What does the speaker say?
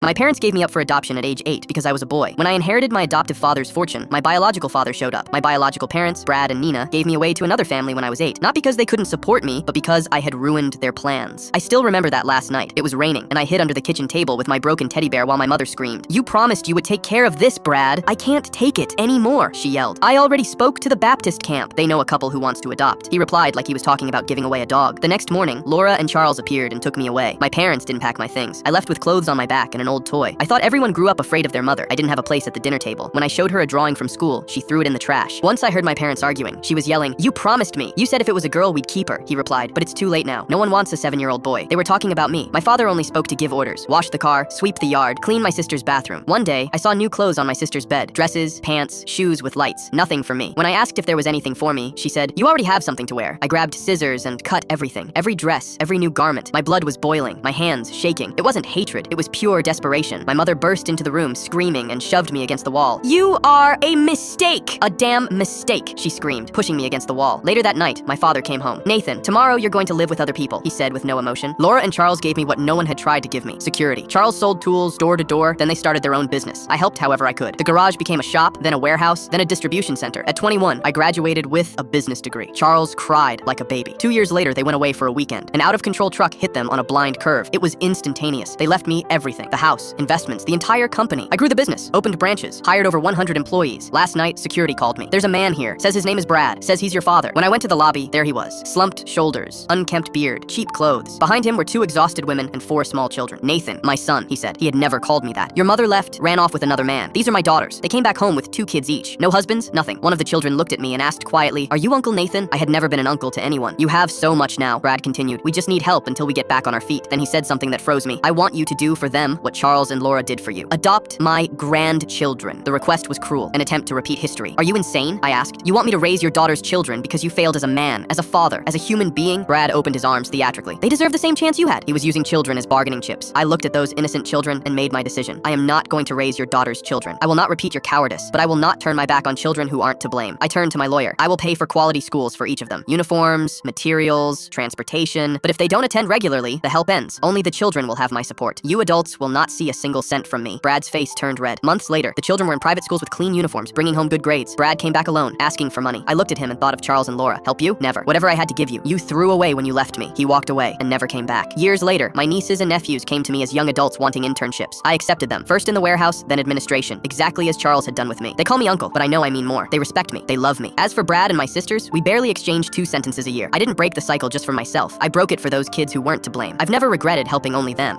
My parents gave me up for adoption at age 8 because I was a boy. When I inherited my adoptive father's fortune, my biological father showed up. My biological parents, Brad and Nina, gave me away to another family when I was 8. Not because they couldn't support me, but because I had ruined their plans. I still remember that last night. It was raining, and I hid under the kitchen table with my broken teddy bear while my mother screamed, "You promised you would take care of this, Brad. I can't take it anymore," she yelled. "I already spoke to the Baptist camp. They know a couple who wants to adopt." He replied like he was talking about giving away a dog. The next morning, Laura and Charles appeared and took me away. My parents didn't pack my things. I left with clothes on my back and an old toy. I thought everyone grew up afraid of their mother. I didn't have a place at the dinner table. When I showed her a drawing from school, she threw it in the trash. Once I heard my parents arguing. She was yelling, "You promised me. You said if it was a girl, we'd keep her." He replied, "But it's too late now. No one wants a 7-year-old boy." They were talking about me. My father only spoke to give orders. Wash the car, sweep the yard, clean my sister's bathroom. One day, I saw new clothes on my sister's bed. Dresses, pants, shoes with lights. Nothing for me. When I asked if there was anything for me, she said, "You already have something to wear." I grabbed scissors and cut everything. Every dress, every new garment. My blood was boiling, my hands shaking. It wasn't hatred, it was pure desperation. My mother burst into the room screaming and shoved me against the wall. "You are a mistake! A damn mistake!" she screamed, pushing me against the wall. Later that night, my father came home. "Nathan, tomorrow you're going to live with other people," he said with no emotion. Laura and Charles gave me what no one had tried to give me: security. Charles sold tools door to door, then they started their own business. I helped however I could. The garage became a shop, then a warehouse, then a distribution center. At 21, I graduated with a business degree. Charles cried like a baby. 2 years later, they went away for a weekend. An out-of-control truck hit them on a blind curve. It was instantaneous. They left me everything: the house, investments, the entire company. I grew the business, opened branches, hired over 100 employees. Last night, security called me. "There's a man here. Says his name is Brad. Says he's your father." When I went to the lobby, there he was. Slumped shoulders, unkempt beard, cheap clothes. Behind him were 2 exhausted women and 4 small children. "Nathan, my son," he said. He had never called me that. "Your mother left, ran off with another man. These are my daughters. They came back home with 2 kids each. No husbands, nothing." One of the children looked at me and asked quietly, "Are you Uncle Nathan?" I had never been an uncle to anyone. "You have so much now," Brad continued. "We just need help until we get back on our feet." Then he said something that froze me. "I want you to do for them what Charles and Laura did for you. Adopt my grandchildren." The request was cruel, an attempt to repeat history. "Are you insane?" I asked. "You want me to raise your daughter's children because you failed as a man, as a father, as a human being?" Brad opened his arms theatrically. "They deserve the same chance you had." He was using children as bargaining chips. I looked at those innocent children and made my decision. I am not going to raise your daughter's children. I will not repeat your cowardice, but I will not turn my back on children who aren't to blame. I turned to my lawyer. "I will pay for quality schools for each of them. Uniforms, materials, transportation. But if they don't attend regularly, the help ends. Only the children will have my support. You adults will not see a single cent from me." Brad's face turned red. Months later, the children were in private schools with clean uniforms, bringing home good grades. Brad came back alone, asking for money. I looked at him and thought of Charles and Laura. "Help you? Never. Whatever I had to give you, you threw away when you left me." He walked away and never came back. Years later, my nieces and nephews came to me as young adults wanting internships. I accepted them, first in the warehouse, then administration, exactly as Charles had done with me. They call me uncle, but I know I mean more. They respect me. They love me. As for Brad and my sisters, we barely exchanged 2 sentences a year. I didn't break the cycle just for myself. I broke it for those kids who weren't to blame. I've never regretted helping only them.